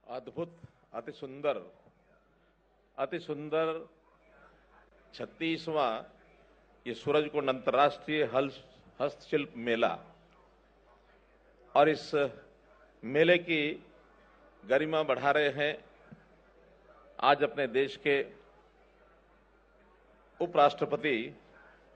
अद्भुत, अति सुंदर 36वां ये सूरजकुंड अंतर्राष्ट्रीय हस्तशिल्प मेला और इस मेले की गरिमा बढ़ा रहे हैं आज अपने देश के उपराष्ट्रपति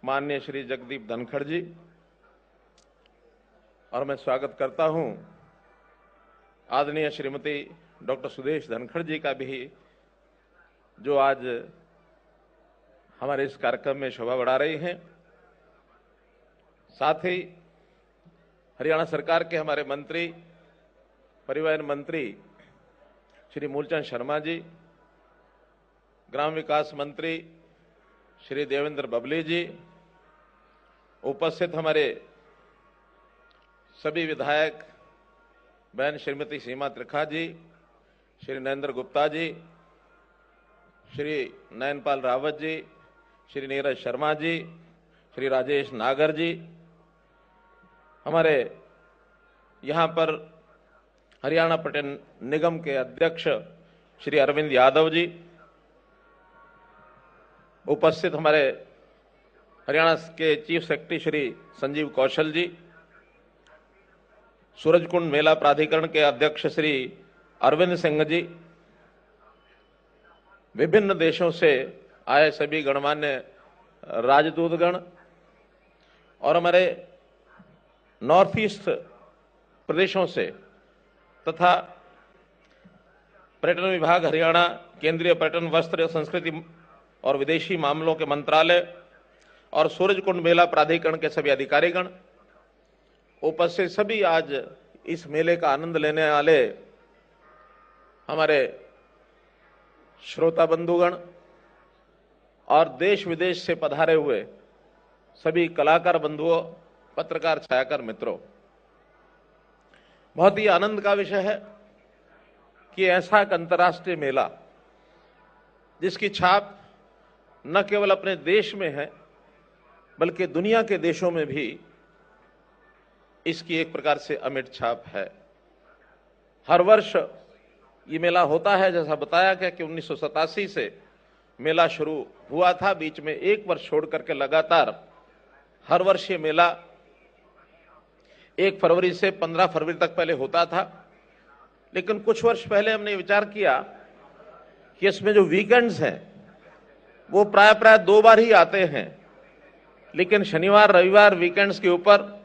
माननीय श्री जगदीप धनखड़ जी। और मैं स्वागत करता हूं आदरणीय श्रीमती डॉक्टर सुदेश धनखड़ जी का भी, जो आज हमारे इस कार्यक्रम में शोभा बढ़ा रही हैं। साथ ही हरियाणा सरकार के हमारे मंत्री, परिवहन मंत्री श्री मूलचंद शर्मा जी, ग्राम विकास मंत्री श्री देवेंद्र बबली जी, उपस्थित हमारे सभी विधायक बहन श्रीमती सीमा त्रिखा जी, श्री नरेंद्र गुप्ता जी, श्री नयनपाल रावत जी, श्री नीरज शर्मा जी, श्री राजेश नागर जी, हमारे यहाँ पर हरियाणा पर्यटन निगम के अध्यक्ष श्री अरविंद यादव जी, उपस्थित हमारे हरियाणा के चीफ सेक्रेटरी श्री संजीव कौशल जी, सूरजकुंड मेला प्राधिकरण के अध्यक्ष श्री अरविंद सिंह जी, विभिन्न देशों से आए सभी गणमान्य राजदूतगण और हमारे नॉर्थ ईस्ट प्रदेशों से तथा पर्यटन विभाग हरियाणा, केंद्रीय पर्यटन, वस्त्र, संस्कृति और विदेशी मामलों के मंत्रालय और सूरजकुंड मेला प्राधिकरण के सभी अधिकारीगण, उपस्थित सभी आज इस मेले का आनंद लेने वाले हमारे श्रोता बंधुगण और देश विदेश से पधारे हुए सभी कलाकार बंधुओं, पत्रकार, छायाकार मित्रों, बहुत ही आनंद का विषय है कि ऐसा एक अंतर्राष्ट्रीय मेला जिसकी छाप न केवल अपने देश में है बल्कि दुनिया के देशों में भी इसकी एक प्रकार से अमिट छाप है। हर वर्ष ये मेला होता है, जैसा बताया गया कि 1987 से मेला शुरू हुआ था, बीच में एक वर्ष छोड़ करके लगातार हर वर्ष ये मेला 1 फरवरी से 15 फरवरी तक पहले होता था। लेकिन कुछ वर्ष पहले हमने विचार किया कि इसमें जो वीकेंड्स हैं वो प्राय 2 बार ही आते हैं, लेकिन शनिवार रविवार वीकेंड्स के ऊपर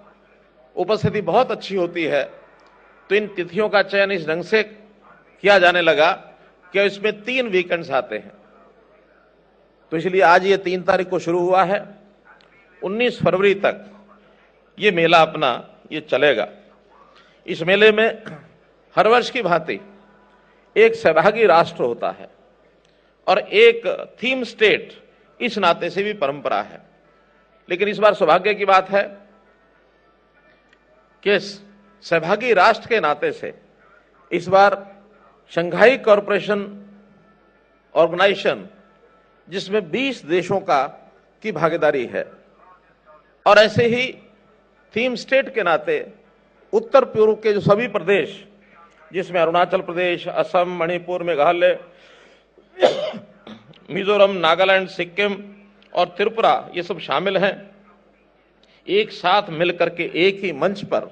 उपस्थिति बहुत अच्छी होती है, तो इन तिथियों का चयन इस ढंग से किया जाने लगा कि इसमें 3 वीकेंड्स आते हैं। तो इसलिए आज ये 3 तारीख को शुरू हुआ है, 19 फरवरी तक ये मेला अपना ये चलेगा। इस मेले में हर वर्ष की भांति एक सहभागी राष्ट्र होता है और एक थीम स्टेट, इस नाते से भी परंपरा है। लेकिन इस बार सौभाग्य की बात है कि सहभागी राष्ट्र के नाते से इस बार शंघाई कोऑपरेशन ऑर्गेनाइजेशन, जिसमें 20 देशों की भागीदारी है, और ऐसे ही थीम स्टेट के नाते उत्तर पूर्व के जो सभी प्रदेश, जिसमें अरुणाचल प्रदेश, असम, मणिपुर, मेघालय, मिजोरम, नागालैंड, सिक्किम और त्रिपुरा, ये सब शामिल हैं, एक साथ मिलकर के एक ही मंच पर,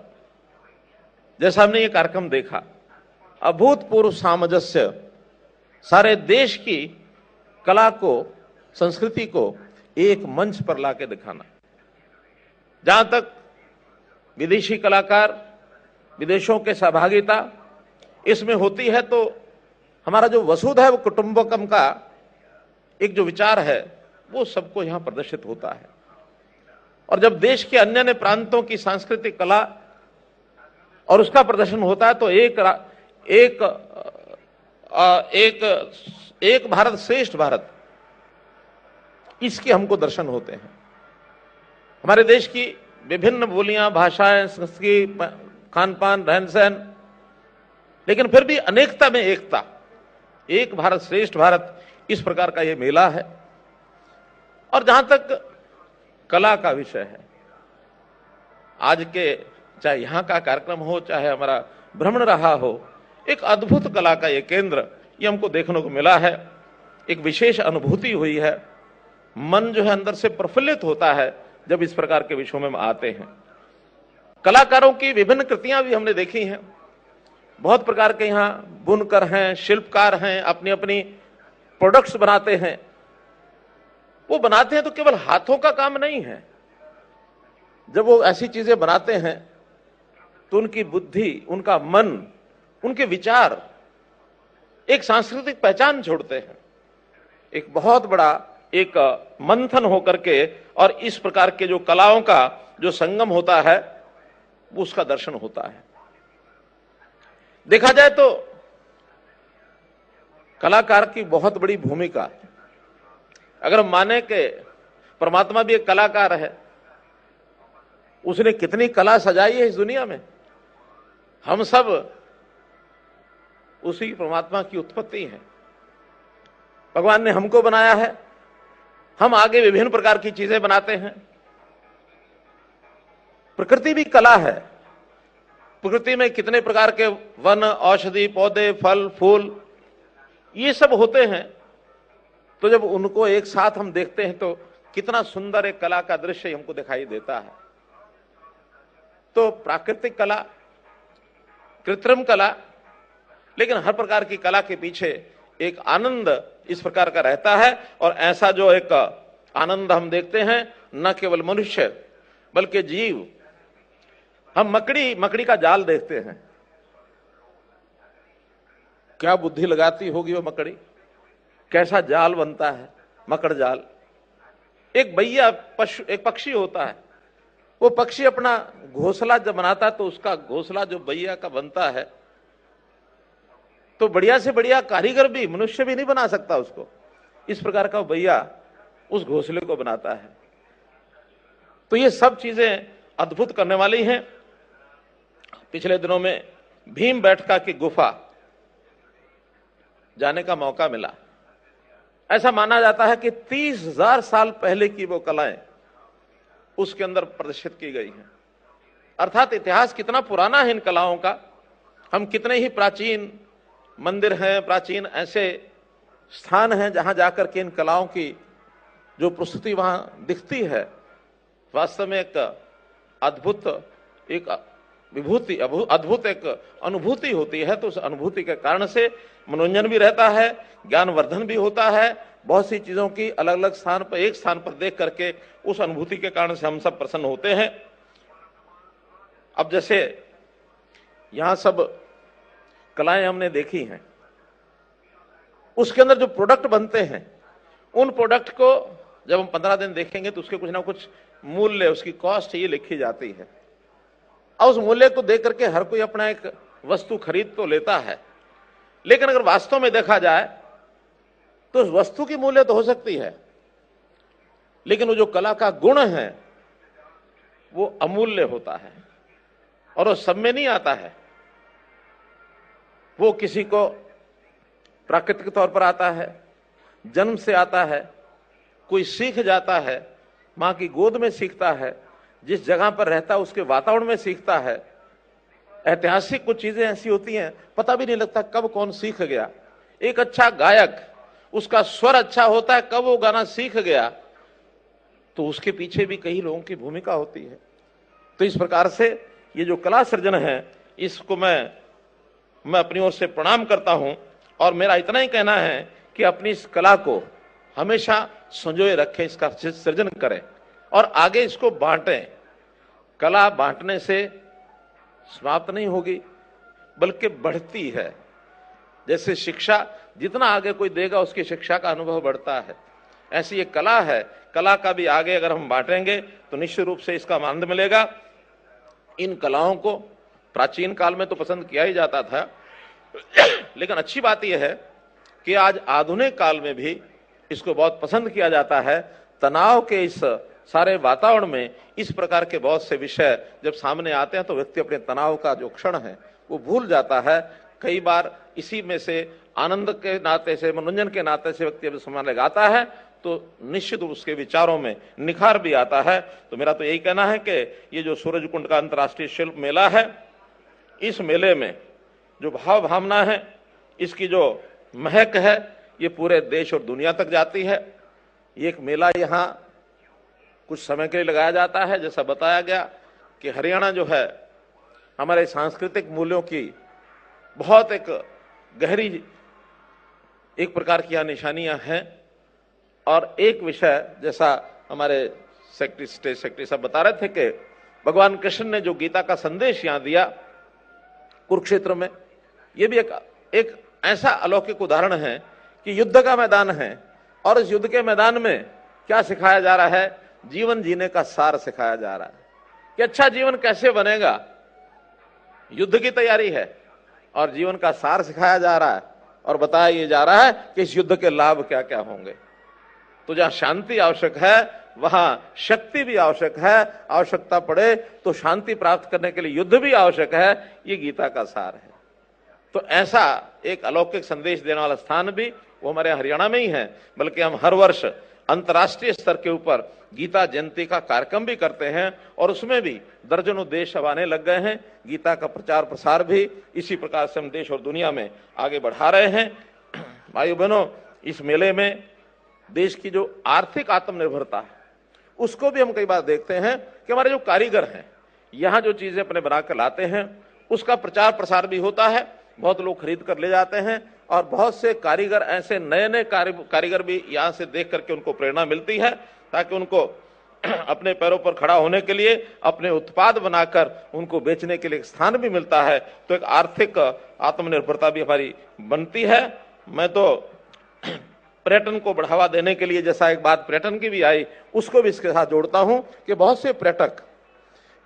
जैसा हमने ये कार्यक्रम देखा, अभूतपूर्व सामंजस्य, सारे देश की कला को, संस्कृति को एक मंच पर लाके दिखाना। जहां तक विदेशी कलाकार, विदेशों के सहभागिता इसमें होती है, तो हमारा जो वसुधैव कुटुंबकम का एक जो विचार है वो सबको यहां प्रदर्शित होता है। और जब देश के अन्य अन्य प्रांतों की सांस्कृतिक कला और उसका प्रदर्शन होता है, तो एक भारत श्रेष्ठ भारत, इसके हमको दर्शन होते हैं। हमारे देश की विभिन्न बोलियां, भाषाएं, संस्कृति, खान पान, रहन सहन, लेकिन फिर भी अनेकता में एकता, एक भारत श्रेष्ठ भारत, इस प्रकार का ये मेला है। और जहां तक कला का विषय है, आज के चाहे यहां का कार्यक्रम हो, चाहे हमारा भ्रमण रहा हो, एक अद्भुत कला का ये केंद्र, ये हमको देखने को मिला है। एक विशेष अनुभूति हुई है, मन जो है अंदर से प्रफुल्लित होता है जब इस प्रकार के विषयों में हम आते हैं। कलाकारों की विभिन्न कृतियां भी हमने देखी हैं, बहुत प्रकार के यहाँ बुनकर हैं, शिल्पकार हैं, अपनी अपनी प्रोडक्ट्स बनाते हैं। वो बनाते हैं तो केवल हाथों का काम नहीं है, जब वो ऐसी चीजें बनाते हैं तो उनकी बुद्धि, उनका मन, उनके विचार एक सांस्कृतिक पहचान छोड़ते हैं। एक बहुत बड़ा एक मंथन होकर के और इस प्रकार के जो कलाओं का जो संगम होता है उसका दर्शन होता है। देखा जाए तो कलाकार की बहुत बड़ी भूमिका, अगर हम माने कि परमात्मा भी एक कलाकार है, उसने कितनी कला सजाई है इस दुनिया में, हम सब उसी परमात्मा की उत्पत्ति है। भगवान ने हमको बनाया है, हम आगे विभिन्न प्रकार की चीजें बनाते हैं। प्रकृति भी कला है, प्रकृति में कितने प्रकार के वन, औषधि, पौधे, फल, फूल ये सब होते हैं। तो जब उनको एक साथ हम देखते हैं तो कितना सुंदर एक कला का दृश्य हमको दिखाई देता है। तो प्राकृतिक कला, कृत्रिम कला, लेकिन हर प्रकार की कला के पीछे एक आनंद इस प्रकार का रहता है। और ऐसा जो एक आनंद हम देखते हैं, न केवल मनुष्य बल्कि जीव, हम मकड़ी का जाल देखते हैं, क्या बुद्धि लगाती होगी वो मकड़ी, कैसा जाल बनता है, मकड़ जाल। एक बैया एक पक्षी होता है, वो पक्षी अपना घोंसला जब बनाता है तो उसका घोंसला जो बैया का बनता है, तो बढ़िया से बढ़िया कारीगर भी, मनुष्य भी नहीं बना सकता उसको। इस प्रकार का बैया उस घोंसले को बनाता है। तो ये सब चीजें अद्भुत करने वाली हैं। पिछले दिनों में भीमबेटका की गुफा जाने का मौका मिला। ऐसा माना जाता है कि 30,000 साल पहले की वो कलाएं उसके अंदर प्रदर्शित की गई हैं। अर्थात इतिहास कितना पुराना है इन कलाओं का। हम कितने ही प्राचीन मंदिर हैं, प्राचीन ऐसे स्थान हैं जहां जाकर के इन कलाओं की जो प्रस्तुति वहां दिखती है, वास्तव में एक अद्भुत एक विभूति, अद्भुत एक अनुभूति होती है। तो उस अनुभूति के कारण से मनोरंजन भी रहता है, ज्ञानवर्धन भी होता है। बहुत सी चीजों की अलग अलग स्थान पर, एक स्थान पर देख करके उस अनुभूति के कारण से हम सब प्रसन्न होते हैं। अब जैसे यहां सब कलाएं हमने देखी हैं, उसके अंदर जो प्रोडक्ट बनते हैं, उन प्रोडक्ट को जब हम 15 दिन देखेंगे तो उसके कुछ ना कुछ मूल्य, उसकी कॉस्ट ये लिखी जाती है। और उस मूल्य को देख करके हर कोई अपना एक वस्तु खरीद तो लेता है, लेकिन अगर वास्तव में देखा जाए तो उस वस्तु की मूल्य तो हो सकती है, लेकिन वो जो कला का गुण है वो अमूल्य होता है और वो सब में नहीं आता है। वो किसी को प्राकृतिक तौर पर आता है, जन्म से आता है, कोई सीख जाता है, मां की गोद में सीखता है, जिस जगह पर रहता है उसके वातावरण में सीखता है। ऐतिहासिक कुछ चीजें ऐसी होती हैं, पता भी नहीं लगता कब कौन सीख गया। एक अच्छा गायक, उसका स्वर अच्छा होता है, कब वो गाना सीख गया, तो उसके पीछे भी कई लोगों की भूमिका होती है। तो इस प्रकार से ये जो कला सृजन है, इसको मैं अपनी ओर से प्रणाम करता हूं। और मेरा इतना ही कहना है कि अपनी इस कला को हमेशा संजोए रखें, इसका सृजन करें और आगे इसको बांटें। कला बांटने से समाप्त नहीं होगी बल्कि बढ़ती है। जैसे शिक्षा, जितना आगे कोई देगा उसकी शिक्षा का अनुभव बढ़ता है, ऐसी ये कला है। कला का भी आगे अगर हम बांटेंगे तो निश्चित रूप से इसका आनंद मिलेगा। इन कलाओं को प्राचीन काल में तो पसंद किया ही जाता था, लेकिन अच्छी बात यह है कि आज आधुनिक काल में भी इसको बहुत पसंद किया जाता है। तनाव के इस सारे वातावरण में इस प्रकार के बहुत से विषय जब सामने आते हैं तो व्यक्ति अपने तनाव का जो क्षण है वो भूल जाता है। कई बार इसी में से आनंद के नाते से, मनोरंजन के नाते से व्यक्ति जब समय लगाता है तो निश्चित रूप उसके विचारों में निखार भी आता है। तो मेरा तो यही कहना है कि ये जो सूरजकुंड का अंतर्राष्ट्रीय शिल्प मेला है, इस मेले में जो भाव भावना है, इसकी जो महक है, ये पूरे देश और दुनिया तक जाती है। ये एक मेला यहाँ कुछ समय के लिए लगाया जाता है। जैसा बताया गया कि हरियाणा जो है हमारे सांस्कृतिक मूल्यों की बहुत एक गहरी एक प्रकार की यहाँ निशानियां हैं। और एक विषय, जैसा हमारे स्टेट सेक्रेटरी साहब बता रहे थे कि भगवान कृष्ण ने जो गीता का संदेश यहाँ दिया कुरुक्षेत्र में, ये भी एक ऐसा अलौकिक उदाहरण है कि युद्ध का मैदान है और इस युद्ध के मैदान में क्या सिखाया जा रहा है? जीवन जीने का सार सिखाया जा रहा है कि अच्छा जीवन कैसे बनेगा। युद्ध की तैयारी है और जीवन का सार सिखाया जा रहा है और बताया ये जा रहा है कि इस युद्ध के लाभ क्या क्या होंगे। तो जहां शांति आवश्यक है वहां शक्ति भी आवश्यक है। आवश्यकता पड़े तो शांति प्राप्त करने के लिए युद्ध भी आवश्यक है। ये गीता का सार है। तो ऐसा एक अलौकिक संदेश देने वाला स्थान भी वो हमारे हरियाणा में ही है, बल्कि हम हर वर्ष अंतर्राष्ट्रीय स्तर के ऊपर गीता जयंती का कार्यक्रम भी करते हैं और उसमें भी दर्जनों देश अब आने लग गए हैं। गीता का प्रचार प्रसार भी इसी प्रकार से हम देश और दुनिया में आगे बढ़ा रहे हैं। भाइयों बहनों, इस मेले में देश की जो आर्थिक आत्मनिर्भरता है उसको भी हम कई बार देखते हैं कि हमारे जो कारीगर हैं यहाँ जो चीजें अपने बनाकर लाते हैं उसका प्रचार प्रसार भी होता है। बहुत लोग खरीद कर ले जाते हैं और बहुत से कारीगर ऐसे नए नए कारीगर भी यहाँ से देख करके उनको प्रेरणा मिलती है ताकि उनको अपने पैरों पर खड़ा होने के लिए अपने उत्पाद बनाकर उनको बेचने के लिए एक स्थान भी मिलता है। तो एक आर्थिक आत्मनिर्भरता भी हमारी बनती है। मैं तो पर्यटन को बढ़ावा देने के लिए, जैसा एक बात पर्यटन की भी आई, उसको भी इसके साथ जोड़ता हूं कि बहुत से पर्यटक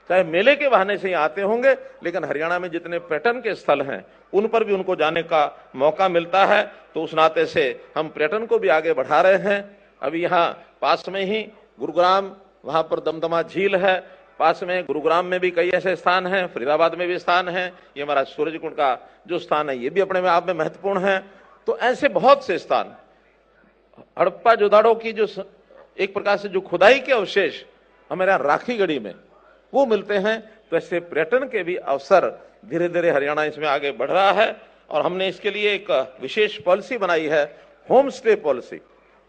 चाहे मेले के बहाने से ही आते होंगे, लेकिन हरियाणा में जितने पर्यटन के स्थल हैं उन पर भी उनको जाने का मौका मिलता है। तो उस नाते से हम पर्यटन को भी आगे बढ़ा रहे हैं। अभी यहाँ पास में ही गुरुग्राम, वहां पर दमदमा झील है, पास में गुरुग्राम में भी कई ऐसे स्थान हैं, फरीदाबाद में भी स्थान है, ये हमारा सूरजकुंड का जो स्थान है ये भी अपने में आप में महत्वपूर्ण है। तो ऐसे बहुत से स्थान, हड़प्पा जोदाड़ो की जो एक प्रकार से जो खुदाई के अवशेष हमारे यहाँ राखीगढ़ी में वो मिलते हैं। तो ऐसे पर्यटन के भी अवसर धीरे धीरे हरियाणा इसमें आगे बढ़ रहा है और हमने इसके लिए एक विशेष पॉलिसी बनाई है, home stay policy.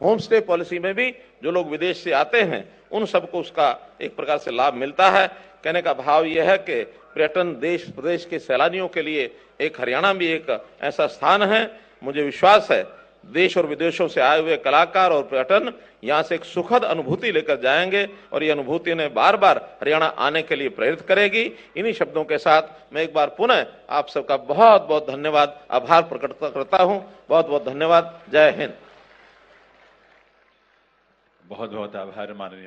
Home stay policy में भी जो लोग विदेश से आते हैं उन सबको उसका एक प्रकार से लाभ मिलता है। कहने का भाव यह है कि पर्यटन देश प्रदेश के सैलानियों के लिए एक हरियाणा भी एक ऐसा स्थान है। मुझे विश्वास है देश और विदेशों से आए हुए कलाकार और पर्यटन यहाँ से एक सुखद अनुभूति लेकर जाएंगे और ये अनुभूति ने बार बार हरियाणा आने के लिए प्रेरित करेगी। इन्हीं शब्दों के साथ मैं एक बार पुनः आप सबका बहुत बहुत धन्यवाद, आभार प्रकट करता हूँ। बहुत बहुत धन्यवाद। जय हिंद। बहुत बहुत आभार माननीय